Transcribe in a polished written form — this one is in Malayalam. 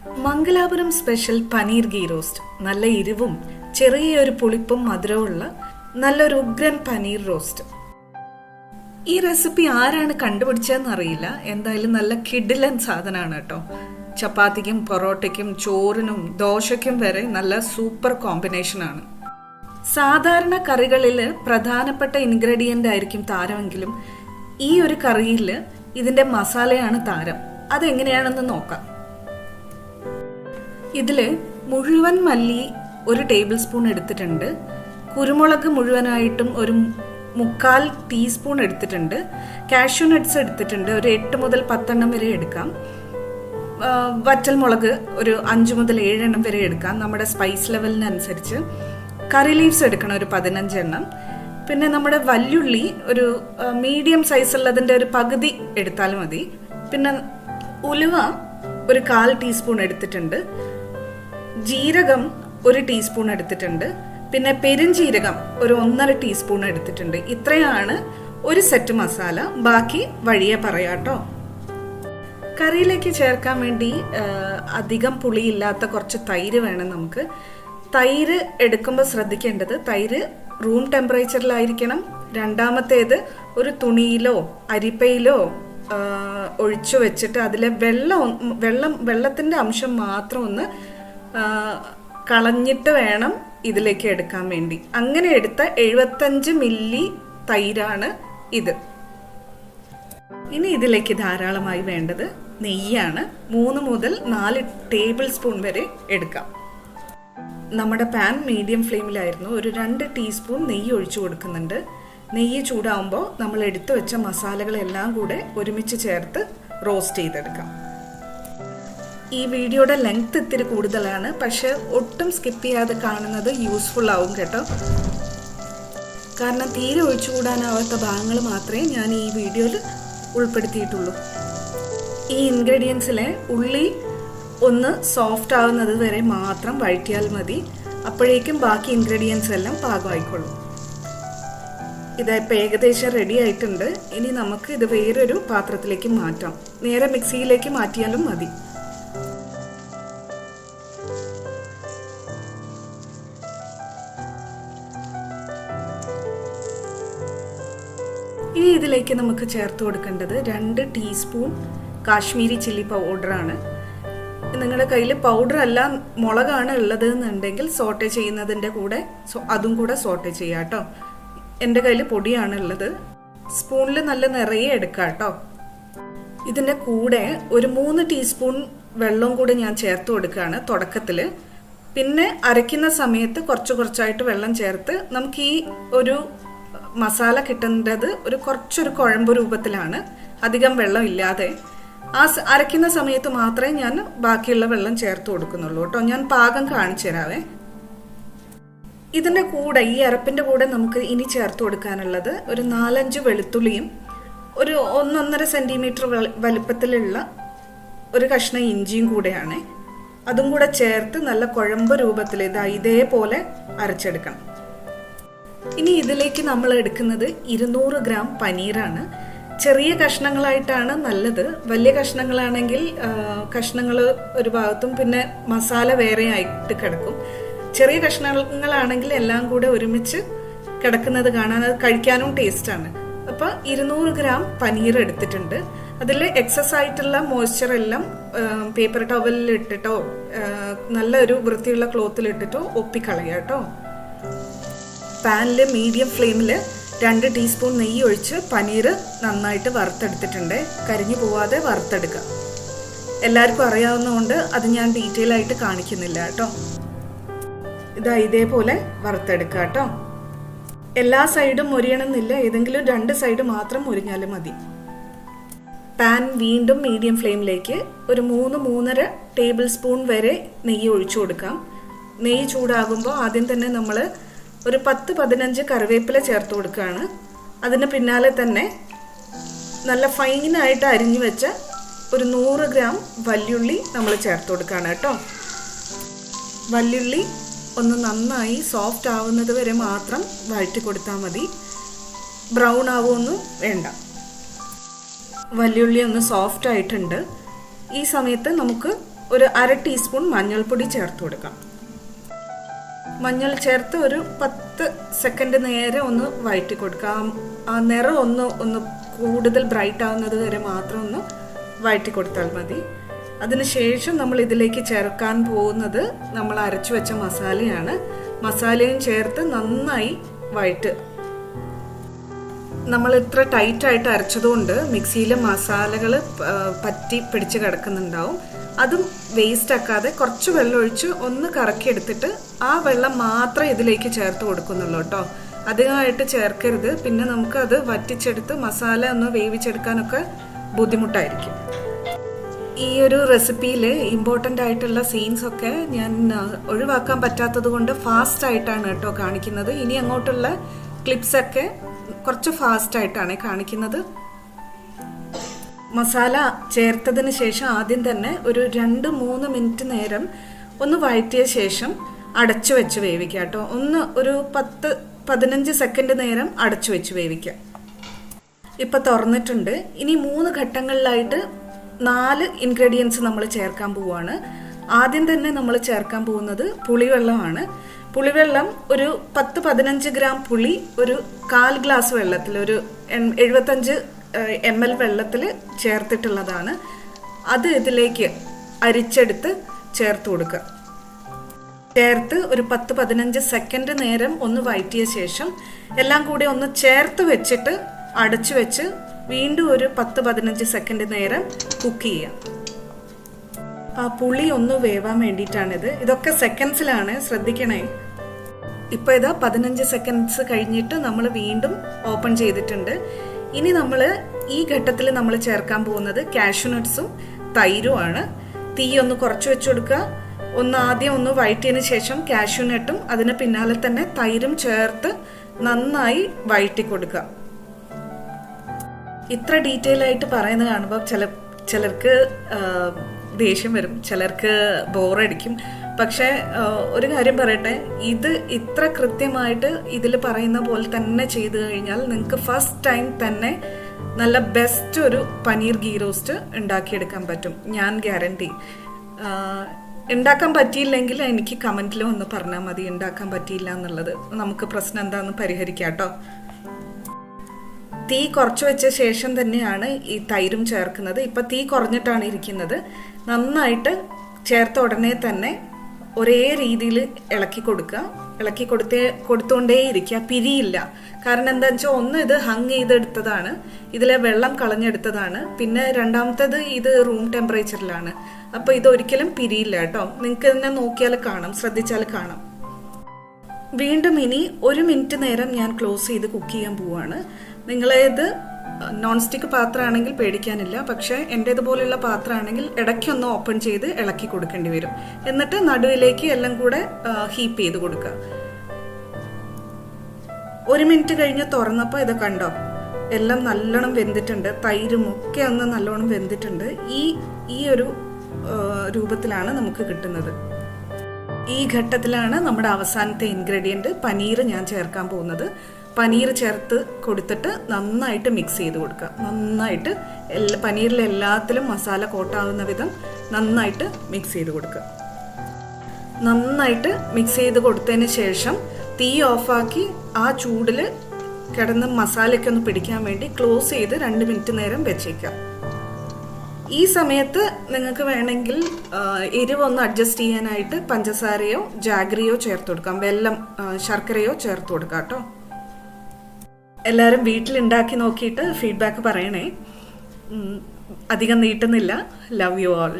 Mangalapuram special paneer ghee roast. നല്ല എരിവും ചെറിയൊരു പുളിപ്പും മധുരവുമുള്ള നല്ലൊരു ഉഗ്രൻ പനീർ റോസ്റ്റ്. ഈ റെസിപ്പി ആരാണ് കണ്ടുപിടിച്ചതെന്ന് അറിയില്ല. എന്തായാലും നല്ല കിഡിലൻ സാധനമാണ് കേട്ടോ. ചപ്പാത്തിക്കും പൊറോട്ടയ്ക്കും ചോറിനും ദോശയ്ക്കും വരെ നല്ല സൂപ്പർ കോമ്പിനേഷനാണ്. സാധാരണ കറികളിൽ പ്രധാനപ്പെട്ട ഇൻഗ്രീഡിയൻ്റ് ആയിരിക്കും താരമെങ്കിലും ഈ ഒരു കറിയിൽ ഇതിൻ്റെ മസാലയാണ് താരം. അതെങ്ങനെയാണെന്ന് നോക്കാം. ഇതിൽ മുഴുവൻ മല്ലി 1 ടേബിൾ സ്പൂൺ എടുത്തിട്ടുണ്ട്. കുരുമുളക് മുഴുവനായിട്ടും ഒരു 3/4 ടീസ്പൂൺ എടുത്തിട്ടുണ്ട്. കാഷ്യൂ നട്ട്സ് എടുത്തിട്ടുണ്ട്. ഒരു 8 മുതൽ 10 എണ്ണം വരെ എടുക്കാം. വറ്റൽ മുളക് ഒരു 5 മുതൽ 7 എണ്ണം വരെ എടുക്കാം, നമ്മുടെ സ്പൈസ് ലെവലിനനുസരിച്ച്. കറി ലീവ്സ് എടുക്കണം ഒരു 15 എണ്ണം. പിന്നെ നമ്മുടെ വല്യുള്ളി ഒരു മീഡിയം സൈസുള്ളതിൻ്റെ ഒരു പകുതി എടുത്താലും മതി. പിന്നെ ഉലുവ ഒരു 1/4 ടീസ്പൂൺ എടുത്തിട്ടുണ്ട്. ജീരകം 1 ടീസ്പൂൺ എടുത്തിട്ടുണ്ട്. പിന്നെ പെരുംജീരകം ഒരു 1.5 ടീസ്പൂൺ എടുത്തിട്ടുണ്ട്. ഇത്രയാണ് ഒരു സെറ്റ് മസാല. ബാക്കി വഴിയെ പറയാട്ടോ. കറിയിലേക്ക് ചേർക്കാൻ വേണ്ടി അധികം പുളിയില്ലാത്ത കുറച്ച് തൈര് വേണം നമുക്ക്. തൈര് എടുക്കുമ്പോൾ ശ്രദ്ധിക്കേണ്ടത് തൈര് റൂം ടെമ്പറേച്ചറിലായിരിക്കണം. രണ്ടാമത്തേത് ഒരു തുണിയിലോ അരിപ്പയിലോ ഒഴിച്ചു വെച്ചിട്ട് അതിലെ വെള്ളത്തിൻ്റെ അംശം മാത്രം ഒന്ന് കളഞ്ഞിട്ട് വേണം ഇതിലേക്ക് എടുക്കാൻ വേണ്ടി. അങ്ങനെ എടുത്ത 75 മില്ലി തൈരാണ് ഇത്. ഇനി ഇതിലേക്ക് ധാരാളമായി വേണ്ടത് നെയ്യാണ്. 3 മുതൽ 4 ടേബിൾ സ്പൂൺ വരെ എടുക്കാം. നമ്മുടെ പാൻ മീഡിയം ഫ്ലെയിമിലായിരുന്നു. ഒരു 2 ടീസ്പൂൺ നെയ്യ് ഒഴിച്ചു കൊടുക്കുന്നുണ്ട്. നെയ്യ് ചൂടാവുമ്പോൾ നമ്മൾ എടുത്തു വെച്ച മസാലകളെല്ലാം കൂടെ ഒരുമിച്ച് ചേർത്ത് റോസ്റ്റ് ചെയ്തെടുക്കാം. ഈ വീഡിയോയുടെ ലെങ്ത് ഇത്തിരി കൂടുതലാണ്, പക്ഷെ ഒട്ടും സ്കിപ്പ് ചെയ്യാതെ കാണുന്നത് യൂസ്ഫുൾ ആവും കേട്ടോ. കാരണം തീരെ ഒഴിച്ചുകൂടാനാവാത്ത ഭാഗങ്ങൾ മാത്രമേ ഞാൻ ഈ വീഡിയോയിൽ ഉൾപ്പെടുത്തിയിട്ടുള്ളൂ. ഈ ഇൻഗ്രീഡിയൻസിലെ ഉള്ളി ഒന്ന് സോഫ്റ്റ് ആവുന്നത് വരെ മാത്രം വഴറ്റിയാൽ മതി. അപ്പോഴേക്കും ബാക്കി ഇൻഗ്രീഡിയൻസ് എല്ലാം പാകമായിക്കൊള്ളും. ഇതിപ്പോൾ ഏകദേശം റെഡി ആയിട്ടുണ്ട്. ഇനി നമുക്ക് ഇത് വേറൊരു പാത്രത്തിലേക്ക് മാറ്റാം. നേരെ മിക്സിയിലേക്ക് മാറ്റിയാലും മതി. ഇനി ഇതിലേക്ക് നമുക്ക് ചേർത്ത് കൊടുക്കേണ്ടത് 2 ടീസ്പൂൺ കാശ്മീരി ചില്ലി പൗഡറാണ്. നിങ്ങളുടെ കയ്യിൽ പൗഡർ അല്ല മുളകാണ് ഉള്ളത് എന്നുണ്ടെങ്കിൽ സോട്ടെ ചെയ്യുന്നതിൻ്റെ കൂടെ അതും കൂടെ സോട്ടെ ചെയ്യാം കേട്ടോ. എൻ്റെ കയ്യിൽ പൊടിയാണ് ഉള്ളത്. സ്പൂണിൽ നല്ല നിറയെ എടുക്കാം കേട്ടോ. ഇതിൻ്റെ കൂടെ ഒരു 3 ടീസ്പൂൺ വെള്ളവും കൂടെ ഞാൻ ചേർത്ത് കൊടുക്കുകയാണ് തുടക്കത്തിൽ. പിന്നെ അരയ്ക്കുന്ന സമയത്ത് കുറച്ചായിട്ട് വെള്ളം ചേർത്ത് നമുക്ക് ഈ ഒരു മസാല കിട്ടേണ്ടത് കുറച്ചൊരു കുഴമ്പ് രൂപത്തിലാണ്, അധികം വെള്ളം ഇല്ലാതെ. അരയ്ക്കുന്ന സമയത്ത് മാത്രമേ ഞാൻ ബാക്കിയുള്ള വെള്ളം ചേർത്ത് കൊടുക്കുന്നുള്ളൂ കേട്ടോ. ഞാൻ പാകം കാണിച്ചു തരാവേ. ഇതിൻ്റെ കൂടെ ഈ അരപ്പിൻ്റെ കൂടെ നമുക്ക് ഇനി ചേർത്ത് കൊടുക്കാനുള്ളത് ഒരു 4-5 വെളുത്തുള്ളിയും ഒരു 1-1.5 സെൻറ്റിമീറ്റർ വലുപ്പത്തിലുള്ള ഒരു കഷ്ണം ഇഞ്ചിയും കൂടെയാണ്. അതും കൂടെ ചേർത്ത് നല്ല കുഴമ്പ് രൂപത്തിൽ ഇതേപോലെ അരച്ചെടുക്കണം. ഇനി ഇതിലേക്ക് നമ്മൾ എടുക്കുന്നത് 200 ഗ്രാം പനീറാണ്. ചെറിയ കഷ്ണങ്ങളായിട്ടാണ് നല്ലത്. വലിയ കഷ്ണങ്ങളാണെങ്കിൽ കഷ്ണങ്ങൾ ഒരു ഭാഗത്തും പിന്നെ മസാല വേറെ ആയിട്ട് കിടക്കും. ചെറിയ കഷ്ണങ്ങളാണെങ്കിൽ എല്ലാം കൂടെ ഒരുമിച്ച് കിടക്കുന്നത് കാണാൻ അത് കഴിക്കാനും ടേസ്റ്റാണ്. അപ്പോൾ 200 ഗ്രാം പനീർ എടുത്തിട്ടുണ്ട്. അതിൽ എക്സസ് ആയിട്ടുള്ള മോയ്സ്ചർ എല്ലാം പേപ്പർ ടവലിൽ ഇട്ടിട്ടോ നല്ലൊരു വൃത്തിയുള്ള ക്ലോത്തിൽ ഇട്ടിട്ടോ ഒപ്പിക്കളയുക കേട്ടോ. പാനിൽ മീഡിയം ഫ്ലെയിമിൽ 2 ടീസ്പൂൺ നെയ്യ് ഒഴിച്ച് പനീർ നന്നായിട്ട് വറുത്തെടുത്തിട്ടുണ്ട്. കരിഞ്ഞു പോവാതെ വറുത്തെടുക്കുക. എല്ലാവർക്കും അറിയാവുന്നതുകൊണ്ട് അത് ഞാൻ ഡീറ്റെയിൽ ആയിട്ട് കാണിക്കുന്നില്ല കേട്ടോ. ഇതേപോലെ വറുത്തെടുക്കുക കേട്ടോ. എല്ലാ സൈഡും മൊരിയണമെന്നില്ല, ഏതെങ്കിലും 2 സൈഡ് മാത്രം മൊരിഞ്ഞാലും മതി. പാൻ വീണ്ടും മീഡിയം ഫ്ലെയിമിലേക്ക് ഒരു 3-3.5 ടേബിൾ സ്പൂൺ വരെ നെയ്യ് ഒഴിച്ചു കൊടുക്കാം. നെയ്യ് ചൂടാകുമ്പോൾ ആദ്യം തന്നെ നമ്മൾ ഒരു 10-15 കറിവേപ്പില ചേർത്ത് കൊടുക്കുകയാണ്. അതിന് പിന്നാലെ തന്നെ നല്ല ഫൈനായിട്ട് അരിഞ്ഞു വെച്ച ഒരു 100 ഗ്രാം വല്യുള്ളി നമ്മൾ ചേർത്ത് കൊടുക്കുകയാണ് കേട്ടോ. വല്യുള്ളി ഒന്ന് നന്നായി സോഫ്റ്റ് ആവുന്നത് വരെ മാത്രം വഴറ്റി കൊടുത്താൽ മതി. ബ്രൗൺ ആവുമൊന്നും വേണ്ട. വല്യുള്ളി ഒന്ന് സോഫ്റ്റ് ആയിട്ടുണ്ട്. ഈ സമയത്ത് നമുക്ക് ഒരു 1/2 ടീസ്പൂൺ മഞ്ഞൾപ്പൊടി ചേർത്ത് കൊടുക്കാം. മഞ്ഞൾ ചേർത്ത് ഒരു 10 സെക്കൻഡ് നേരെ ഒന്ന് വഴറ്റി കൊടുക്കാം. ആ നിറം ഒന്ന് കൂടുതൽ ബ്രൈറ്റ് ആവുന്നത് വരെ മാത്രം ഒന്ന് വഴറ്റി കൊടുത്താൽ മതി. അതിനുശേഷം നമ്മൾ ഇതിലേക്ക് ചേർക്കാൻ പോകുന്നത് നമ്മൾ അരച്ചു വെച്ച മസാലയാണ്. മസാലയും ചേർത്ത് നന്നായി വഴറ്റുക. നമ്മൾ ഇത്ര ടൈറ്റായിട്ട് അരച്ചതുകൊണ്ട് മിക്സിയിലെ മസാലകൾ പറ്റി പിടിച്ച് കിടക്കുന്നുണ്ടാവും. അതും വേസ്റ്റ് ആക്കാതെ കുറച്ച് വെള്ളം ഒഴിച്ച് ഒന്ന് കറക്കി എടുത്തിട്ട് ആ വെള്ളം മാത്രമേ ഇതിലേക്ക് ചേർത്ത് കൊടുക്കുന്നുള്ളൂ കേട്ടോ. അധികമായിട്ട് ചേർക്കരുത്. പിന്നെ നമുക്ക് അത് വറ്റിച്ചെടുത്ത് മസാല ഒന്ന് വേവിച്ചെടുക്കാനൊക്കെ ബുദ്ധിമുട്ടായിരിക്കും. ഈ ഒരു റെസിപ്പിയിൽ ഇമ്പോർട്ടൻ്റ് ആയിട്ടുള്ള സീൻസ് ഒക്കെ ഞാൻ ഒഴിവാക്കാൻ പറ്റാത്തത് കൊണ്ട് ഫാസ്റ്റ് ആയിട്ടാണ് കേട്ടോ കാണിക്കുന്നത്. ഇനി അങ്ങോട്ടുള്ള ക്ലിപ്സൊക്കെ കുറച്ച് ഫാസ്റ്റ് ആയിട്ടാണ് കാണിക്കുന്നത്. മസാല ചേർത്തതിന് ശേഷം ആദ്യം തന്നെ ഒരു 2-3 മിനിറ്റ് നേരം ഒന്ന് വഴറ്റിയ ശേഷം അടച്ചു വെച്ച് വേവിക്കുക കേട്ടോ. ഒരു 10-15 സെക്കൻഡ് നേരം അടച്ചു വെച്ച് വേവിക്കുക. ഇപ്പം തുറന്നിട്ടുണ്ട്. ഇനി 3 ഘട്ടങ്ങളിലായിട്ട് 4 ഇൻഗ്രീഡിയൻസ് നമ്മൾ ചേർക്കാൻ പോവുകയാണ്. ആദ്യം തന്നെ നമ്മൾ ചേർക്കാൻ പോകുന്നത് പുളിവെള്ളമാണ്. പുളിവെള്ളം ഒരു 10-15 ഗ്രാം പുളി ഒരു 1/4 ഗ്ലാസ് വെള്ളത്തിൽ, ഒരു 75 ml വെള്ളത്തിൽ ചേർത്തിട്ടുള്ളതാണ്. അത് ഇതിലേക്ക് അരിച്ചെടുത്ത് ചേർത്ത് കൊടുക്കുക. ചേർത്ത് ഒരു 10-15 സെക്കൻഡ് നേരം ഒന്ന് വഴറ്റിയ ശേഷം എല്ലാം കൂടി ഒന്ന് ചേർത്ത് വെച്ചിട്ട് അടച്ചു വെച്ച് വീണ്ടും ഒരു 10-15 സെക്കൻഡ് നേരം കുക്ക് ചെയ്യാം. ആ പുളി ഒന്ന് വേവാൻ വേണ്ടിയിട്ടാണിത്. ഇതൊക്കെ സെക്കൻഡ്സിലാണ്, ശ്രദ്ധിക്കണേ. ഇപ്പോൾ ഇതാ 15 സെക്കൻഡ്സ് കഴിഞ്ഞിട്ട് നമ്മൾ വീണ്ടും ഓപ്പൺ ചെയ്തിട്ടുണ്ട്. ഇനി നമ്മൾ ഈ ഘട്ടത്തിൽ നമ്മൾ ചേർക്കാൻ പോകുന്നത് കാഷ്യൂ നട്ട്സും തൈരുമാണ്. തീ ഒന്ന് കുറച്ച് വെച്ച് കൊടുക്കുക. ആദ്യം ഒന്ന് വഴറ്റിയതിന് ശേഷം കാഷ്യൂ നട്ടും അതിന് പിന്നാലെ തന്നെ തൈരും ചേർത്ത് നന്നായി വഴറ്റി കൊടുക്കുക. ഇത്ര ഡീറ്റെയിൽ ആയിട്ട് പറയുന്നത് കാണുമ്പോൾ ചിലർക്ക് ദേഷ്യം വരും, ചിലർക്ക് ബോറടിക്കും. പക്ഷെ ഒരു കാര്യം പറയട്ടെ, ഇത് ഇത്ര കൃത്യമായിട്ട് ഇതിൽ പറയുന്ന പോലെ തന്നെ ചെയ്തു കഴിഞ്ഞാൽ നിങ്ങൾക്ക് ഫസ്റ്റ് ടൈം തന്നെ നല്ല ബെസ്റ്റ് ഒരു പനീർ ഗീ റോസ്റ്റ് ഉണ്ടാക്കിയെടുക്കാൻ പറ്റും. ഞാൻ ഗ്യാരണ്ടി. ഉണ്ടാക്കാൻ പറ്റിയില്ലെങ്കിൽ എനിക്ക് കമൻറ്റിൽ ഒന്ന് പറഞ്ഞാൽ മതി, ഉണ്ടാക്കാൻ പറ്റിയില്ല എന്നുള്ളത്. നമുക്ക് പ്രശ്നം എന്താണെന്ന് പരിഹരിക്കാം കേട്ടോ. തീ കുറച്ച് വെച്ച ശേഷം തന്നെയാണ് ഈ തൈരും ചേർക്കുന്നത്. ഇപ്പം തീ കുറഞ്ഞിട്ടാണ് ഇരിക്കുന്നത്. നന്നായിട്ട് ചേർത്ത ഉടനെ തന്നെ ഒരേ രീതിയിൽ ഇളക്കി കൊടുക്കുക. ഇളക്കി കൊടുത്തുകൊണ്ടേ ഇരിക്കുക, പിരിയില്ല. കാരണം എന്താണെന്ന് വെച്ചാൽ ഒന്ന് ഇത് ഹങ് ചെയ്തെടുത്തതാണ്, ഇതിലെ വെള്ളം കളഞ്ഞെടുത്തതാണ്. പിന്നെ രണ്ടാമത്തേത് ഇത് റൂം ടെമ്പറേച്ചറിലാണ്. അപ്പോൾ ഇതൊരിക്കലും പിരിയില്ല കേട്ടോ. നിങ്ങൾക്ക് ഇതിനെ നോക്കിയാൽ കാണാം, ശ്രദ്ധിച്ചാൽ കാണാം. വീണ്ടും ഇനി 1 മിനിറ്റ് നേരം ഞാൻ ക്ലോസ് ചെയ്ത് കുക്ക് ചെയ്യാൻ പോവാണ്. നിങ്ങളേത് നോൺ സ്റ്റിക്ക് പാത്രമാണെങ്കിൽ പേടിക്കാനില്ല. പക്ഷേ എൻ്റേതുപോലെയുള്ള പാത്രമാണെങ്കിൽ ഇടയ്ക്കൊന്ന് ഓപ്പൺ ചെയ്ത് ഇളക്കി കൊടുക്കേണ്ടി വരും. എന്നിട്ട് നടുവിലേക്ക് എല്ലാം കൂടെ ഹീപ്പ് ചെയ്ത് കൊടുക്കുക. 1 മിനിറ്റ് കഴിഞ്ഞ് തുറന്നപ്പോൾ ഇത് കണ്ടോ, എല്ലാം നല്ലോണം വെന്തിട്ടുണ്ട്. തൈരും ഒക്കെ ഒന്ന് നല്ലോണം വെന്തിട്ടുണ്ട്. ഈ ഒരു രൂപത്തിലാണ് നമുക്ക് കിട്ടുന്നത്. ഈ ഘട്ടത്തിലാണ് നമ്മുടെ അവസാനത്തെ ഇൻഗ്രീഡിയൻറ്റ് പനീർ ഞാൻ ചേർക്കാൻ പോകുന്നത്. പനീർ ചേർത്ത് കൊടുത്തിട്ട് നന്നായിട്ട് മിക്സ് ചെയ്ത് കൊടുക്കുക. നന്നായിട്ട് പനീരിൽ എല്ലാത്തിലും മസാല കോട്ടാവുന്ന വിധം നന്നായിട്ട് മിക്സ് ചെയ്ത് കൊടുക്കുക. നന്നായിട്ട് മിക്സ് ചെയ്ത് കൊടുത്തതിന് ശേഷം തീ ഓഫാക്കി ആ ചൂടിൽ കിടന്ന് മസാലയ്ക്ക് ഒന്ന് പിടിക്കാൻ വേണ്ടി ക്ലോസ് ചെയ്ത് 2 മിനിറ്റ് നേരം വെച്ചേക്കുക. ഈ സമയത്ത് നിങ്ങൾക്ക് വേണമെങ്കിൽ എരിവൊന്ന് അഡ്ജസ്റ്റ് ചെയ്യാനായിട്ട് പഞ്ചസാരയോ ജാഗ്രിയോ ചേർത്ത് കൊടുക്കാം. വെല്ലം, ശർക്കരയോ ചേർത്ത് കൊടുക്കാം കേട്ടോ. എല്ലാവരും വീട്ടിലുണ്ടാക്കി നോക്കിയിട്ട് ഫീഡ്ബാക്ക് പറയണേ. അധികം നീട്ടുന്നില്ല. Love you all.